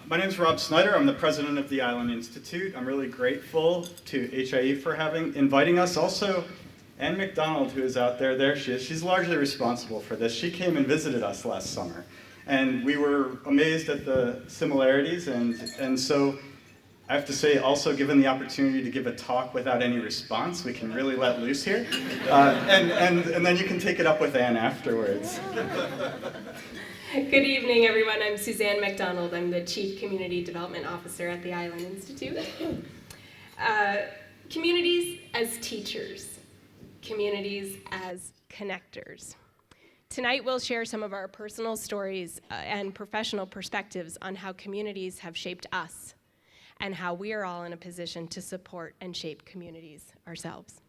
My name is Rob Snyder. I'm the president of the Island Institute. I'm really grateful to HIE for inviting us. Also, Anne MacDonald, who is out there, there she is. She's largely responsible for this. She came and visited us last summer, and we were amazed at the similarities. And so I have to say, also, given the opportunity to give a talk without any response, we can really let loose here. And then you can take it up with Anne afterwards. Good evening, everyone. I'm Suzanne MacDonald. I'm the Chief Community Development Officer at the Island Institute. Communities as teachers, communities as connectors. Tonight, we'll share some of our personal stories and professional perspectives on how communities have shaped us and how we are all in a position to support and shape communities ourselves.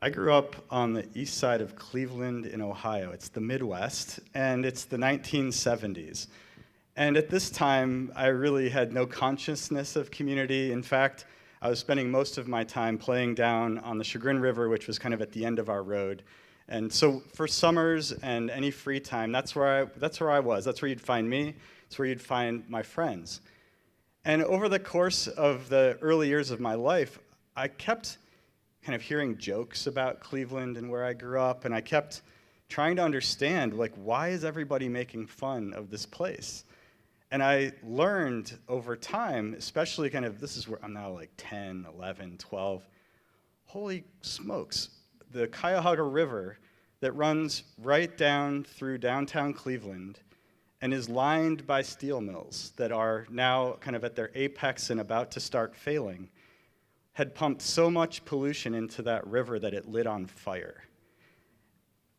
I grew up on the east side of Cleveland in Ohio. It's the Midwest, and it's the 1970s. And at this time, I really had no consciousness of community. In fact, I was spending most of my time playing down on the Chagrin River, which was kind of at the end of our road. And so for summers and any free time, that's where I was. That's where you'd find me. It's where you'd find my friends. And over the course of the early years of my life, I kept kind of hearing jokes about Cleveland and where I grew up, and I kept trying to understand, like, why is everybody making fun of this place? And I learned over time, especially kind of, this is where I'm now like 10, 11, 12, holy smokes, the Cuyahoga River that runs right down through downtown Cleveland and is lined by steel mills that are now kind of at their apex and about to start failing, had pumped so much pollution into that river that it lit on fire.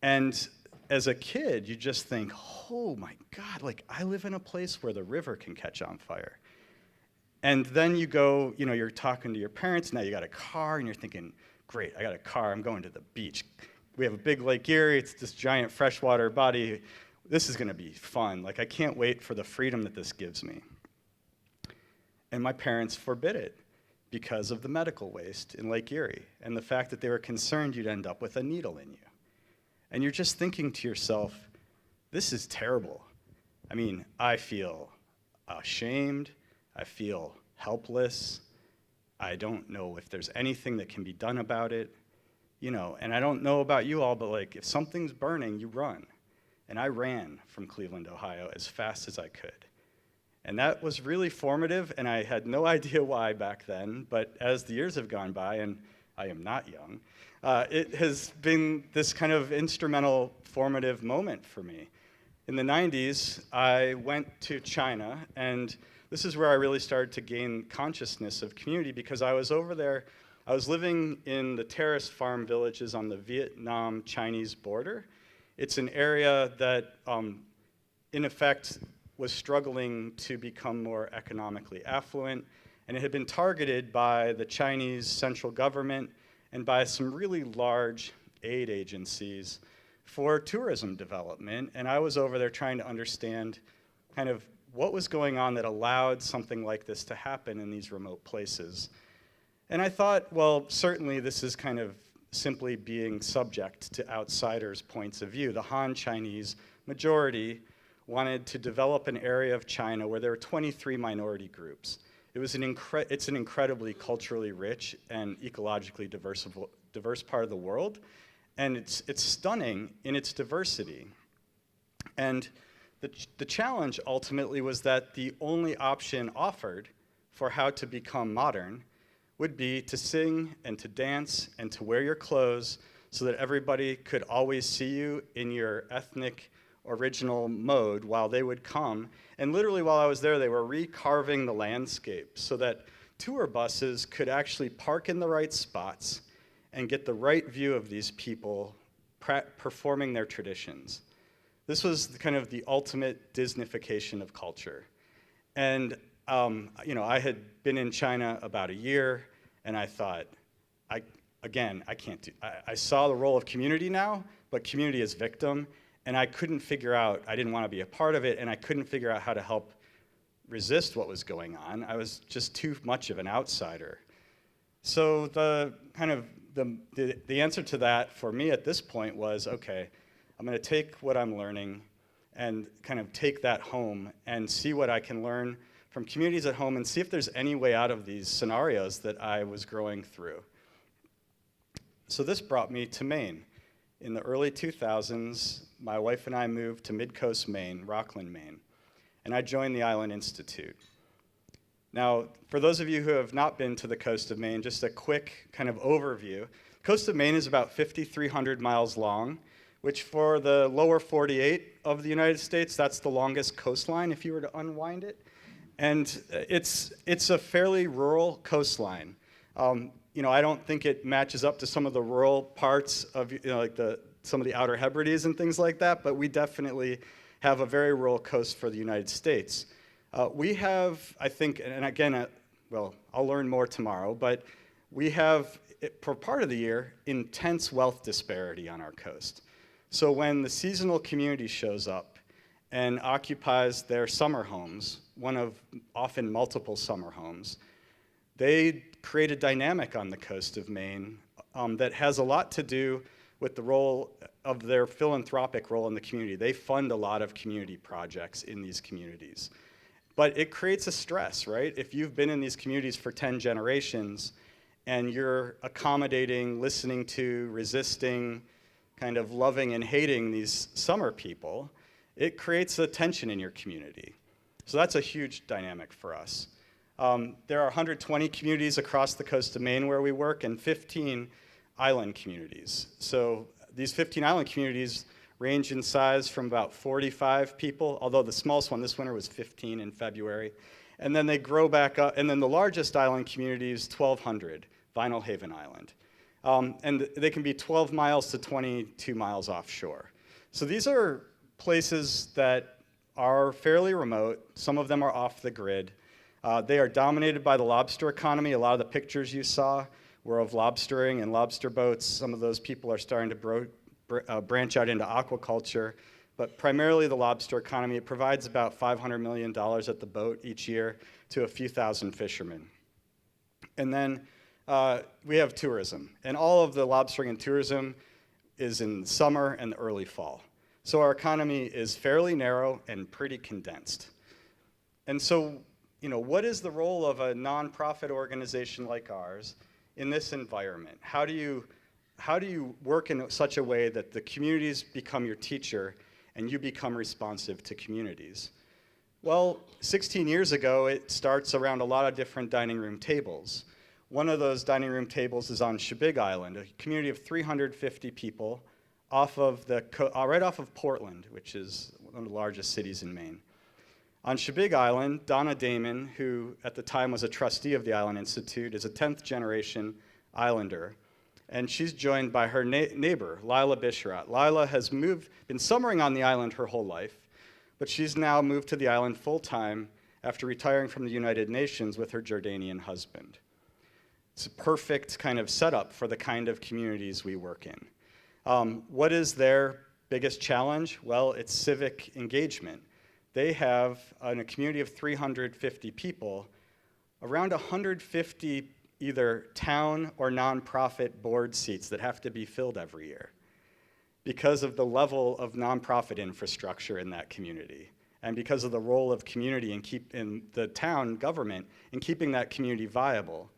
And as a kid, you just think, oh my God, like I live in a place where the river can catch on fire. And then you go, you're talking to your parents, now you got a car, and you're thinking, great, I got a car, I'm going to the beach. We have a big Lake Erie, it's this giant freshwater body. This is gonna be fun. Like I can't wait for the freedom that this gives me. And my parents forbid it, because of the medical waste in Lake Erie and the fact that they were concerned you'd end up with a needle in you. And you're just thinking to yourself, this is terrible. I mean, I feel ashamed, I feel helpless, I don't know if there's anything that can be done about it, and I don't know about you all, but like if something's burning, you run. And I ran from Cleveland, Ohio as fast as I could. And that was really formative, and I had no idea why back then, but as the years have gone by, and I am not young, it has been this kind of instrumental, formative moment for me. In the 90s, I went to China, and this is where I really started to gain consciousness of community, because I was over there, I was living in the terrace farm villages on the Vietnam-Chinese border. It's an area that, in effect, was struggling to become more economically affluent, and it had been targeted by the Chinese central government and by some really large aid agencies for tourism development. And I was over there trying to understand kind of what was going on that allowed something like this to happen in these remote places. And I thought, well, certainly this is kind of simply being subject to outsiders' points of view. The Han Chinese majority wanted to develop an area of China where there were 23 minority groups. It's an incredibly culturally rich and ecologically diverse part of the world, and it's stunning in its diversity. And the challenge ultimately was that the only option offered for how to become modern would be to sing and to dance and to wear your clothes so that everybody could always see you in your ethnic original mode while they would come. And literally while I was there, they were recarving the landscape so that tour buses could actually park in the right spots and get the right view of these people performing their traditions. This was kind of the ultimate Disneyfication of culture. And I had been in China about a year, and I thought, I can't do, I saw the role of community now, but community as victim, and I couldn't figure out, I didn't want to be a part of it, and I couldn't figure out how to help resist what was going on. I was just too much of an outsider. So the answer to that for me at this point was, okay, I'm going to take what I'm learning and kind of take that home and see what I can learn from communities at home and see if there's any way out of these scenarios that I was growing through. So this brought me to Maine. In the early 2000s, my wife and I moved to Mid-Coast Maine, Rockland, Maine, and I joined the Island Institute. Now, for those of you who have not been to the coast of Maine, just a quick kind of overview. Coast of Maine is about 5,300 miles long, which for the lower 48 of the United States, that's the longest coastline if you were to unwind it. And it's a fairly rural coastline. I don't think it matches up to some of the rural parts of like some of the Outer Hebrides and things like that, but we definitely have a very rural coast for the United States. We have, I think, and again, I'll learn more tomorrow, but we have, for part of the year, intense wealth disparity on our coast. So when the seasonal community shows up and occupies their summer homes, one of often multiple summer homes, they create a dynamic on the coast of Maine that has a lot to do with the role of their philanthropic role in the community. They fund a lot of community projects in these communities. But it creates a stress, right? If you've been in these communities for 10 generations and you're accommodating, listening to, resisting, kind of loving and hating these summer people, it creates a tension in your community. So that's a huge dynamic for us. There are 120 communities across the coast of Maine where we work and 15 island communities. So these 15 island communities range in size from about 45 people, although the smallest one this winter was 15 in February. And then they grow back up, and then the largest island community is 1,200, Vinyl Haven Island. And they can be 12 miles to 22 miles offshore. So these are places that are fairly remote. Some of them are off the grid. They are dominated by the lobster economy. A lot of the pictures you saw were of lobstering and lobster boats. Some of those people are starting to branch out into aquaculture, but primarily the lobster economy. It provides about $500 million at the boat each year to a few thousand fishermen. And then we have tourism, and all of the lobstering and tourism is in the summer and the early fall. So our economy is fairly narrow and pretty condensed. And so, what is the role of a nonprofit organization like ours in this environment? How do you work in such a way that the communities become your teacher and you become responsive to communities? Well, 16 years ago, it starts around a lot of different dining room tables. One of those dining room tables is on Shebig Island, a community of 350 people right off of Portland, which is one of the largest cities in Maine. On Shebig Island, Donna Damon, who at the time was a trustee of the Island Institute, is a 10th generation Islander. And she's joined by her neighbor, Lila Bisharat. Lila has been summering on the island her whole life, but she's now moved to the island full-time after retiring from the United Nations with her Jordanian husband. It's a perfect kind of setup for the kind of communities we work in. What is their biggest challenge? Well, it's civic engagement. They have, in a community of 350 people, around 150 either town or nonprofit board seats that have to be filled every year because of the level of nonprofit infrastructure in that community and because of the role of community in the town government in keeping that community viable.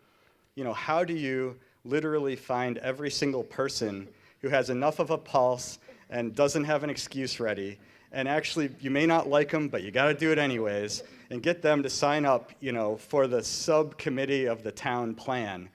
How do you literally find every single person who has enough of a pulse and doesn't have an excuse ready, and actually you may not like them, but you got to do it anyways, and get them to sign up, for the subcommittee of the town plan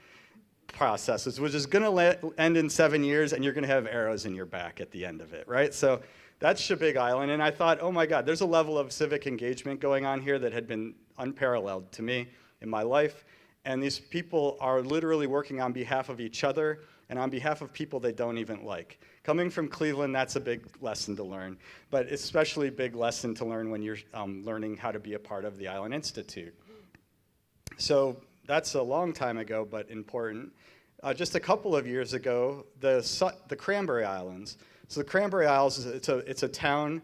processes, which is going to end in 7 years, and you're going to have arrows in your back at the end of it, right? So that's Shebig Island, and I thought, oh my God, there's a level of civic engagement going on here that had been unparalleled to me in my life, and these people are literally working on behalf of each other and on behalf of people they don't even like. Coming from Cleveland, that's a big lesson to learn, but especially a big lesson to learn when you're learning how to be a part of the Island Institute. So that's a long time ago, but important. Just a couple of years ago, the Cranberry Islands. So the Cranberry Isles, it's a town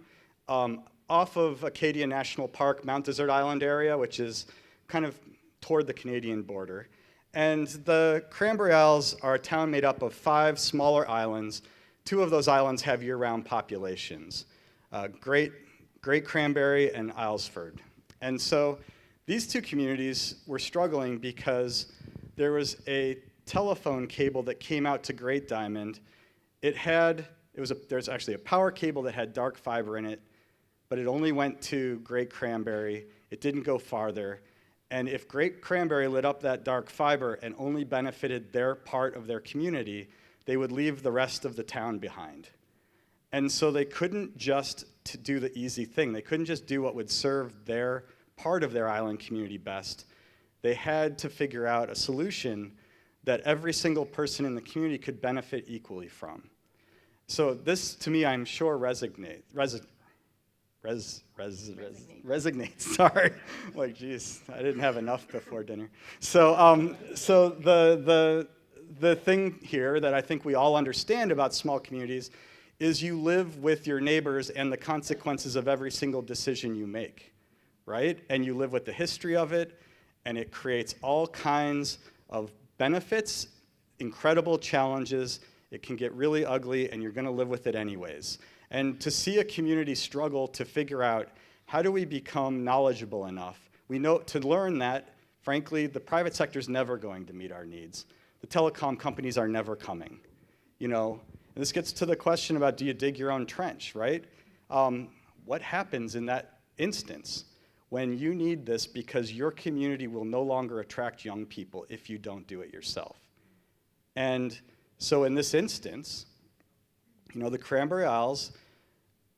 off of Acadia National Park, Mount Desert Island area, which is kind of toward the Canadian border. And the Cranberry Isles are a town made up of 5 smaller islands. 2 of those islands have year-round populations. Great Great Cranberry and Islesford. And so these two communities were struggling because there was a telephone cable that came out to Great Diamond. There's actually a power cable that had dark fiber in it, but it only went to Great Cranberry. It didn't go farther. And if Great Cranberry lit up that dark fiber and only benefited their part of their community, they would leave the rest of the town behind. And so they couldn't just do the easy thing. They couldn't just do what would serve their part of their island community best. They had to figure out a solution that every single person in the community could benefit equally from. So this, to me, I'm sure resonates. Sorry, like, geez, I didn't have enough before dinner. So the thing here that I think we all understand about small communities is you live with your neighbors and the consequences of every single decision you make, right? And you live with the history of it, and it creates all kinds of benefits, incredible challenges. It can get really ugly, and you're going to live with it anyways. And to see a community struggle to figure out how do we become knowledgeable enough, we know to learn that, frankly, the private sector is never going to meet our needs. The telecom companies are never coming, you know. And this gets to the question about, do you dig your own trench, right? What happens in that instance when you need this because your community will no longer attract young people if you don't do it yourself? And so in this instance, you know, the Cranberry Isles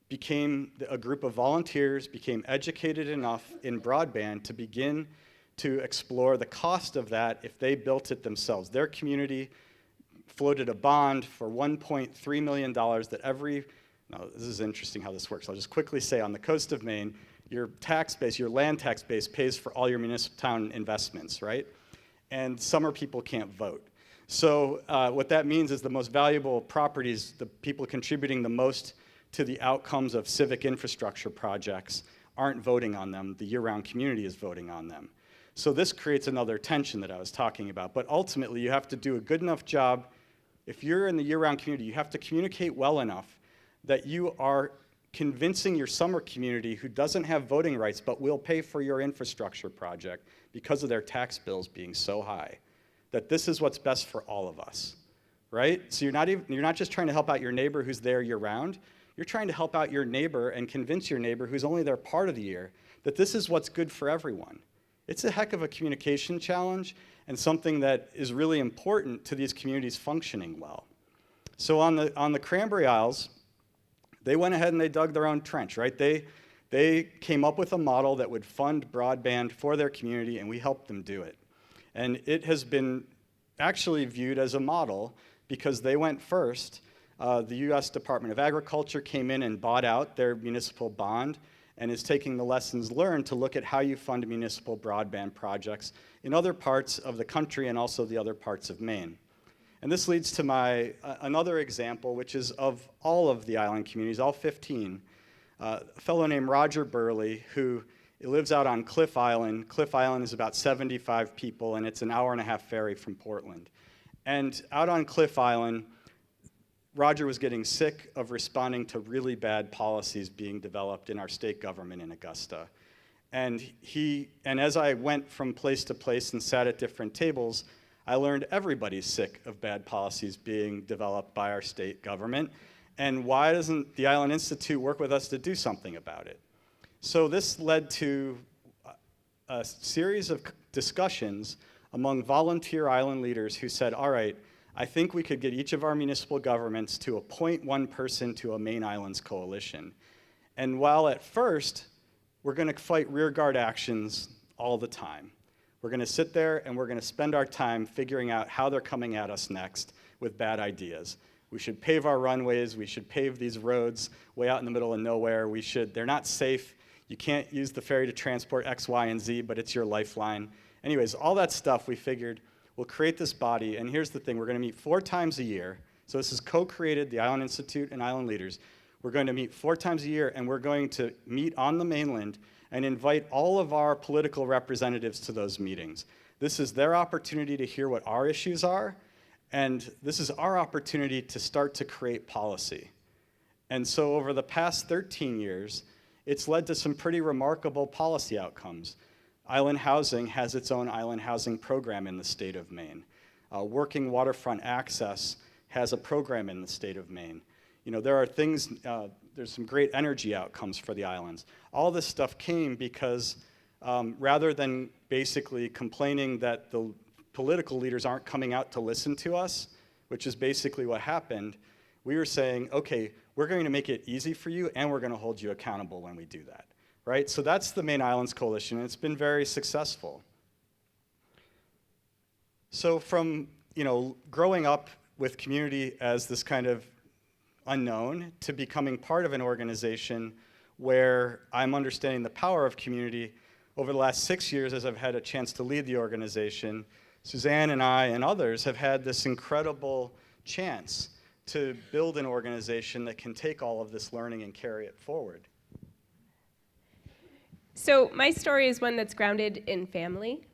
became a group of volunteers, became educated enough in broadband to begin to explore the cost of that if they built it themselves. Their community floated a bond for $1.3 million that now this is interesting how this works. I'll just quickly say on the coast of Maine, your tax base, your land tax base pays for all your municipal town investments, right? And summer people can't vote. So what that means is the most valuable properties, the people contributing the most to the outcomes of civic infrastructure projects aren't voting on them. The year-round community is voting on them. So this creates another tension that I was talking about. But ultimately, you have to do a good enough job. If you're in the year-round community, you have to communicate well enough that you are convincing your summer community who doesn't have voting rights but will pay for your infrastructure project because of their tax bills being so high, that this is what's best for all of us, right? So you're not just trying to help out your neighbor who's there year-round. You're trying to help out your neighbor and convince your neighbor who's only there part of the year that this is what's good for everyone. It's a heck of a communication challenge and something that is really important to these communities functioning well. So on the Cranberry Isles, they went ahead and they dug their own trench, right? They came up with a model that would fund broadband for their community, and we helped them do it. And it has been actually viewed as a model because they went first. The U.S. Department of Agriculture came in and bought out their municipal bond and is taking the lessons learned to look at how you fund municipal broadband projects in other parts of the country and also the other parts of Maine. And this leads to my another example, which is of all of the island communities, all 15. A fellow named Roger Burley, who lives out on Cliff Island. Cliff Island is about 75 people, and it's an hour-and-a-half ferry from Portland. And out on Cliff Island, Roger was getting sick of responding to really bad policies being developed in our state government in Augusta. And as I went from place to place and sat at different tables, I learned everybody's sick of bad policies being developed by our state government. And why doesn't the Island Institute work with us to do something about it? So this led to a series of discussions among volunteer island leaders who said, all right, I think we could get each of our municipal governments to appoint one person to a Maine Islands coalition. And while at first, we're going to fight rearguard actions all the time, we're going to sit there and we're going to spend our time figuring out how they're coming at us next with bad ideas. We should pave our runways. We should pave these roads way out in the middle of nowhere. They're not safe. You can't use the ferry to transport X, Y, and Z, but it's your lifeline. Anyways, all that stuff we figured, we'll create this body, and here's the thing. We're going to meet 4 times a year. So this is co-created, the Island Institute and Island Leaders. We're going to meet 4 times a year, and we're going to meet on the mainland and invite all of our political representatives to those meetings. This is their opportunity to hear what our issues are, and this is our opportunity to start to create policy. And so over the past 13 years, it's led to some pretty remarkable policy outcomes. Island housing has its own island housing program in the state of Maine. Working waterfront access has a program in the state of Maine. There are things, there's some great energy outcomes for the islands. All this stuff came because rather than basically complaining that the political leaders aren't coming out to listen to us, which is basically what happened, we were saying, okay, we're going to make it easy for you and we're going to hold you accountable when we do that, right? So that's the Maine Islands Coalition, and it's been very successful. So from, growing up with community as this kind of unknown to becoming part of an organization where I'm understanding the power of community, over the last 6 years as I've had a chance to lead the organization, Suzanne and I and others have had this incredible chance to build an organization that can take all of this learning and carry it forward. So my story is one that's grounded in family,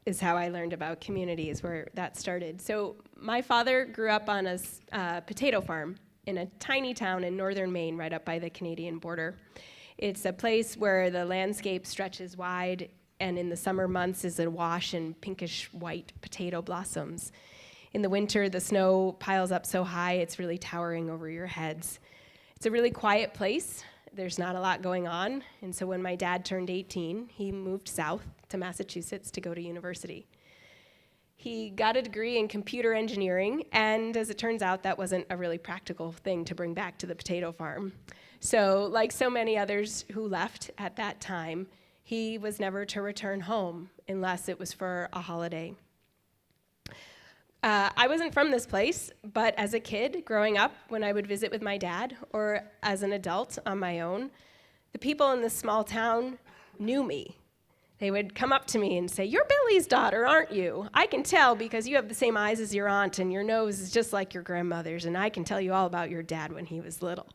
is how I learned about community, is where that started. So my father grew up on a potato farm in a tiny town in northern Maine, right up by the Canadian border. It's a place where the landscape stretches wide, and in the summer months is awash in pinkish white potato blossoms. In the winter, the snow piles up so high, it's really towering over your heads. It's a really quiet place. There's not a lot going on. And so when my dad turned 18, he moved south to Massachusetts to go to university. He got a degree in computer engineering, and as it turns out, that wasn't a really practical thing to bring back to the potato farm. So like so many others who left at that time, he was never to return home unless it was for a holiday. I wasn't from this place, but as a kid growing up, when I would visit with my dad, or as an adult on my own, the people in this small town knew me. They would come up to me and say, "You're Billy's daughter, aren't you? I can tell because you have the same eyes as your aunt and your nose is just like your grandmother's, and I can tell you all about your dad when he was little."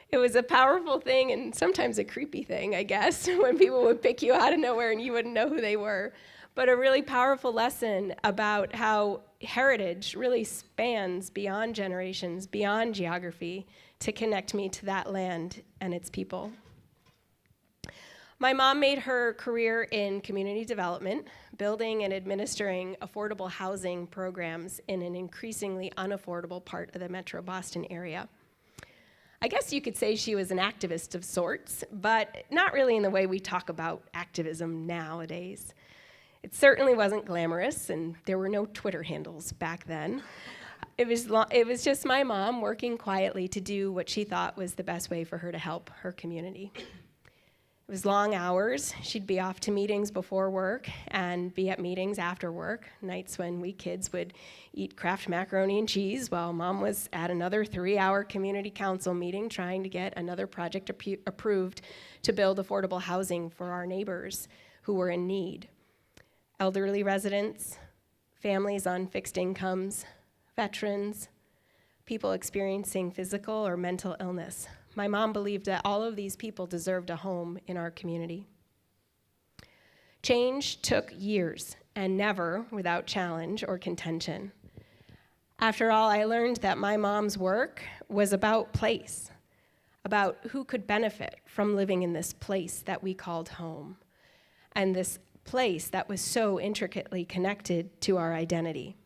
It was a powerful thing and sometimes a creepy thing, I guess, when people would pick you out of nowhere and you wouldn't know who they were. But a really powerful lesson about how heritage really spans beyond generations, beyond geography, to connect me to that land and its people. My mom made her career in community development, building and administering affordable housing programs in an increasingly unaffordable part of the Metro Boston area. I guess you could say she was an activist of sorts, but not really in the way we talk about activism nowadays. It certainly wasn't glamorous, and there were no Twitter handles back then. It was just my mom working quietly to do what she thought was the best way for her to help her community. It was long hours. She'd be off to meetings before work and be at meetings after work, nights when we kids would eat Kraft macaroni and cheese while Mom was at another 3-hour community council meeting trying to get another project approved to build affordable housing for our neighbors who were in need. Elderly residents, families on fixed incomes, veterans, people experiencing physical or mental illness. My mom believed that all of these people deserved a home in our community. Change took years, and never without challenge or contention. After all, I learned that my mom's work was about place, about who could benefit from living in this place that we called home, and this place that was so intricately connected to our identity.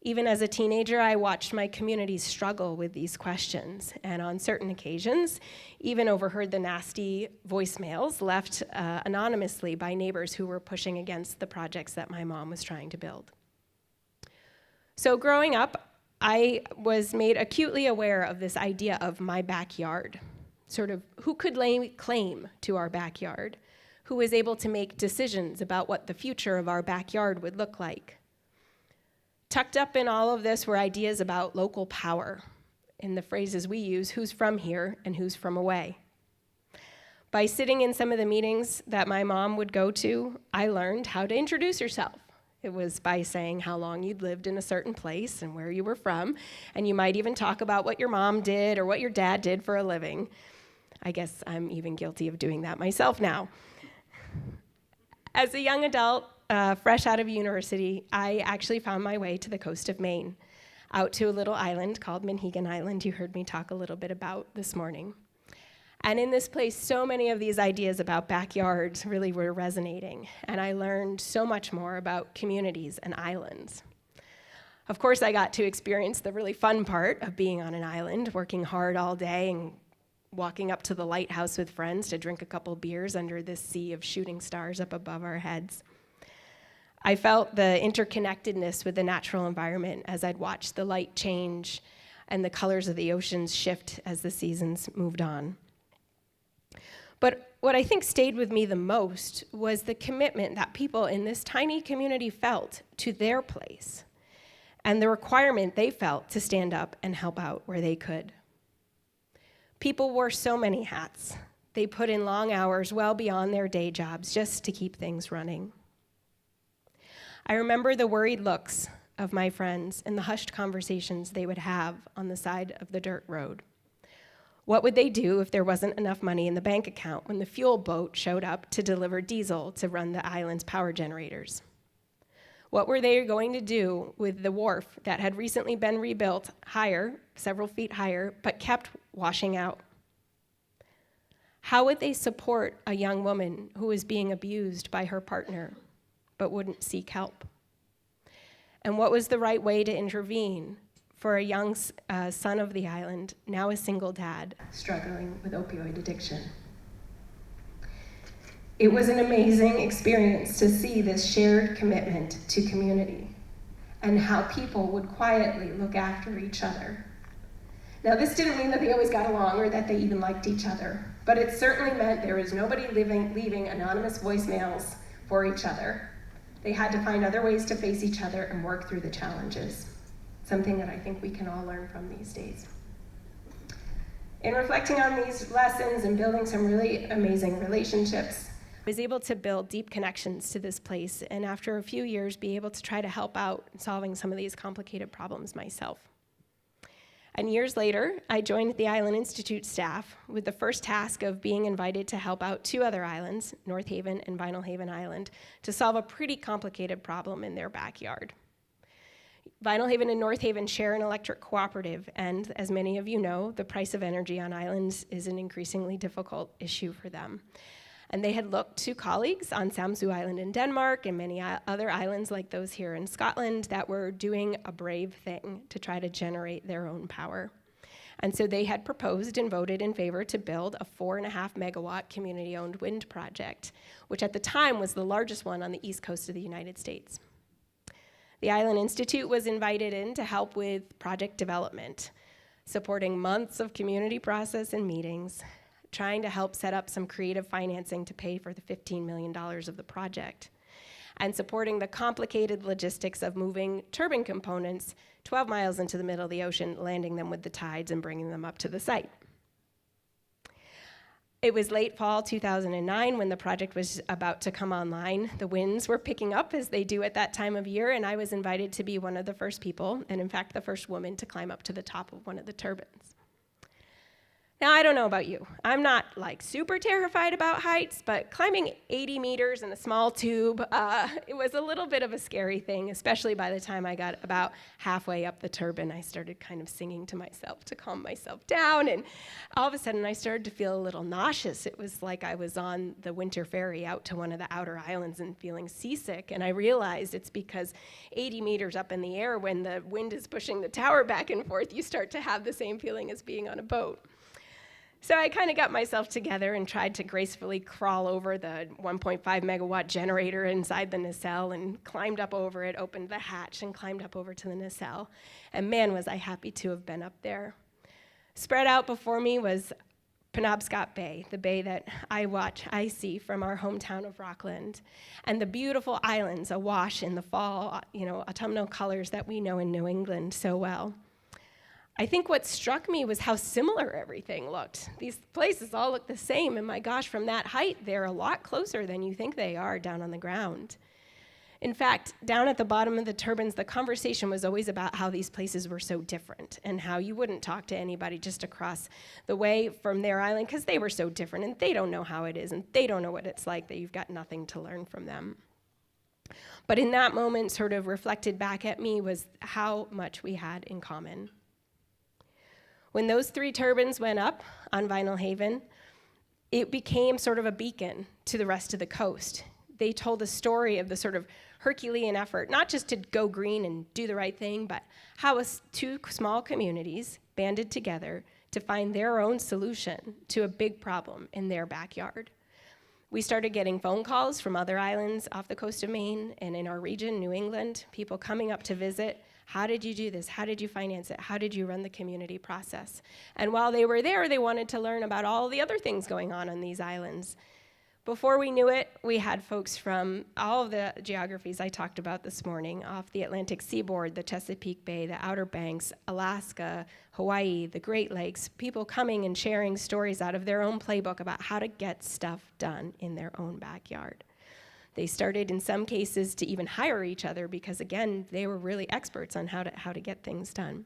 Even as a teenager, I watched my community struggle with these questions, and on certain occasions, even overheard the nasty voicemails left anonymously by neighbors who were pushing against the projects that my mom was trying to build. So growing up, I was made acutely aware of this idea of my backyard, sort of who could lay claim to our backyard, who was able to make decisions about what the future of our backyard would look like. Tucked up in all of this were ideas about local power, in the phrases we use, who's from here and who's from away. By sitting in some of the meetings that my mom would go to, I learned how to introduce yourself. It was by saying how long you'd lived in a certain place and where you were from, and you might even talk about what your mom did or what your dad did for a living. I guess I'm even guilty of doing that myself now. As a young adult, fresh out of university, I actually found my way to the coast of Maine, out to a little island called Maine Island you heard me talk a little bit about this morning. And in this place, so many of these ideas about backyards really were resonating, and I learned so much more about communities and islands. Of course, I got to experience the really fun part of being on an island, working hard all day and walking up to the lighthouse with friends to drink a couple beers under this sea of shooting stars up above our heads. I felt the interconnectedness with the natural environment as I'd watched the light change and the colors of the oceans shift as the seasons moved on. But what I think stayed with me the most was the commitment that people in this tiny community felt to their place, and the requirement they felt to stand up and help out where they could. People wore so many hats. They put in long hours well beyond their day jobs just to keep things running. I remember the worried looks of my friends and the hushed conversations they would have on the side of the dirt road. What would they do if there wasn't enough money in the bank account when the fuel boat showed up to deliver diesel to run the island's power generators? What were they going to do with the wharf that had recently been rebuilt higher, several feet higher, but kept washing out? How would they support a young woman who was being abused by her partner but wouldn't seek help? And what was the right way to intervene for a young son of the island, now a single dad, struggling with opioid addiction? It was an amazing experience to see this shared commitment to community and how people would quietly look after each other. Now, this didn't mean that they always got along or that they even liked each other, but it certainly meant there was nobody leaving anonymous voicemails for each other. They had to find other ways to face each other and work through the challenges, something that I think we can all learn from these days. In reflecting on these lessons and building some really amazing relationships, I was able to build deep connections to this place, and after a few years, be able to try to help out in solving some of these complicated problems myself. And years later, I joined the Island Institute staff with the first task of being invited to help out two other islands, North Haven and Vinyl Haven Island, to solve a pretty complicated problem in their backyard. Vinyl Haven and North Haven share an electric cooperative, and as many of you know, the price of energy on islands is an increasingly difficult issue for them. And they had looked to colleagues on Samsø Island in Denmark and many other islands like those here in Scotland that were doing a brave thing to try to generate their own power. And so they had proposed and voted in favor to build a 4.5 megawatt community-owned wind project, which at the time was the largest one on the east coast of the United States. The Island Institute was invited in to help with project development, supporting months of community process and meetings, trying to help set up some creative financing to pay for the $15 million of the project, and supporting the complicated logistics of moving turbine components 12 miles into the middle of the ocean, landing them with the tides and bringing them up to the site. It was late fall 2009 when the project was about to come online. The winds were picking up as they do at that time of year, and I was invited to be one of the first people, and in fact the first woman to climb up to the top of one of the turbines. Now, I don't know about you. I'm not like super terrified about heights, but climbing 80 meters in a small tube, it was a little bit of a scary thing, especially by the time I got about halfway up the turbine. I started kind of singing to myself to calm myself down, and all of a sudden I started to feel a little nauseous. It was like I was on the winter ferry out to one of the outer islands and feeling seasick, and I realized it's because 80 meters up in the air, when the wind is pushing the tower back and forth, you start to have the same feeling as being on a boat. So I kind of got myself together and tried to gracefully crawl over the 1.5 megawatt generator inside the nacelle and climbed up over it, opened the hatch and climbed up over to the nacelle. And man, was I happy to have been up there. Spread out before me was Penobscot Bay, the bay that I see from our hometown of Rockland, and the beautiful islands awash in the fall, autumnal colors that we know in New England so well. I think what struck me was how similar everything looked. These places all look the same, and my gosh, from that height, they're a lot closer than you think they are down on the ground. In fact, down at the bottom of the turbines, the conversation was always about how these places were so different and how you wouldn't talk to anybody just across the way from their island because they were so different and they don't know how it is and they don't know what it's like, that you've got nothing to learn from them. But in that moment, sort of reflected back at me was how much we had in common. When those 3 turbines went up on Vinyl Haven, it became sort of a beacon to the rest of the coast. They told a story of the sort of Herculean effort, not just to go green and do the right thing, but how two small communities banded together to find their own solution to a big problem in their backyard. We started getting phone calls from other islands off the coast of Maine and in our region, New England, people coming up to visit. How did you do this? How did you finance it? How did you run the community process? And while they were there, they wanted to learn about all the other things going on these islands. Before we knew it, we had folks from all of the geographies I talked about this morning, off the Atlantic seaboard, the Chesapeake Bay, the Outer Banks, Alaska, Hawaii, the Great Lakes, people coming and sharing stories out of their own playbook about how to get stuff done in their own backyard. They started, in some cases, to even hire each other because, again, they were really experts on how to get things done.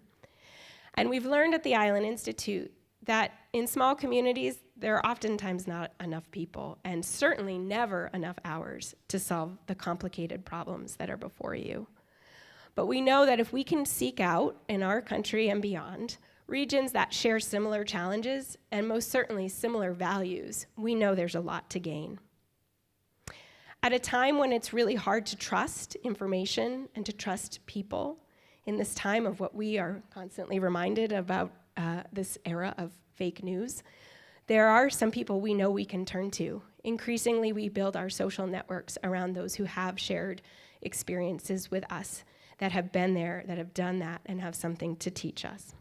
And we've learned at the Island Institute that in small communities, there are oftentimes not enough people, and certainly never enough hours to solve the complicated problems that are before you. But we know that if we can seek out, in our country and beyond, regions that share similar challenges and most certainly similar values, we know there's a lot to gain. At a time when it's really hard to trust information and to trust people, in this time of what we are constantly reminded about this era of fake news, there are some people we know we can turn to. Increasingly, we build our social networks around those who have shared experiences with us, that have been there, that have done that, and have something to teach us.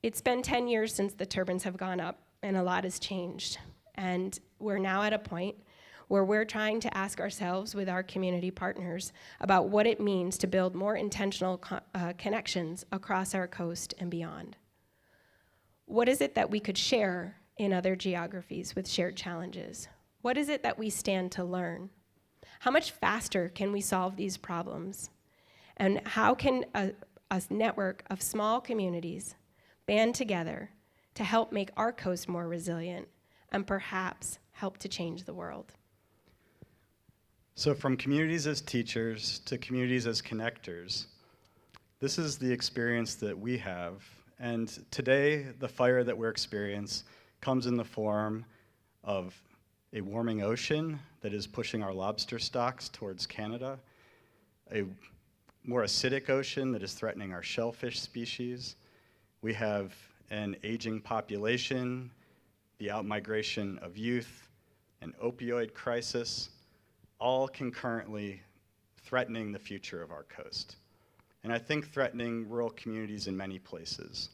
It's been 10 years since the turbines have gone up, and a lot has changed. And we're now at a point where we're trying to ask ourselves with our community partners about what it means to build more intentional connections across our coast and beyond. What is it that we could share in other geographies with shared challenges? What is it that we stand to learn? How much faster can we solve these problems? And how can a network of small communities band together to help make our coast more resilient and perhaps help to change the world? So from communities as teachers to communities as connectors, this is the experience that we have. And today, the fire that we're experiencing comes in the form of a warming ocean that is pushing our lobster stocks towards Canada, a more acidic ocean that is threatening our shellfish species. We have an aging population, the outmigration of youth, an opioid crisis, all concurrently threatening the future of our coast. And I think threatening rural communities in many places.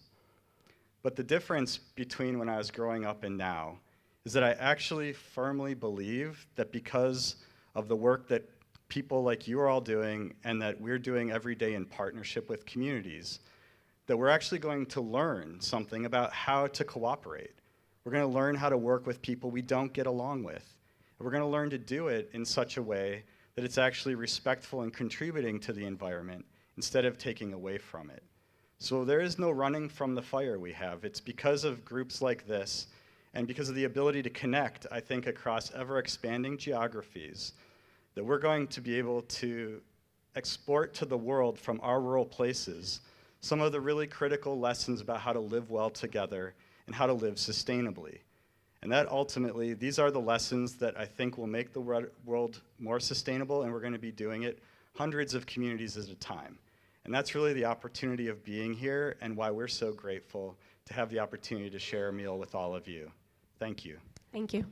But the difference between when I was growing up and now is that I actually firmly believe that because of the work that people like you are all doing and that we're doing every day in partnership with communities, that we're actually going to learn something about how to cooperate. We're going to learn how to work with people we don't get along with. And we're going to learn to do it in such a way that it's actually respectful and contributing to the environment instead of taking away from it. So there is no running from the fire we have. It's because of groups like this and because of the ability to connect, I think, across ever-expanding geographies, that we're going to be able to export to the world from our rural places some of the really critical lessons about how to live well together and how to live sustainably. And that ultimately, these are the lessons that I think will make the world more sustainable, and we're going to be doing it hundreds of communities at a time. And that's really the opportunity of being here and why we're so grateful to have the opportunity to share a meal with all of you. Thank you. Thank you.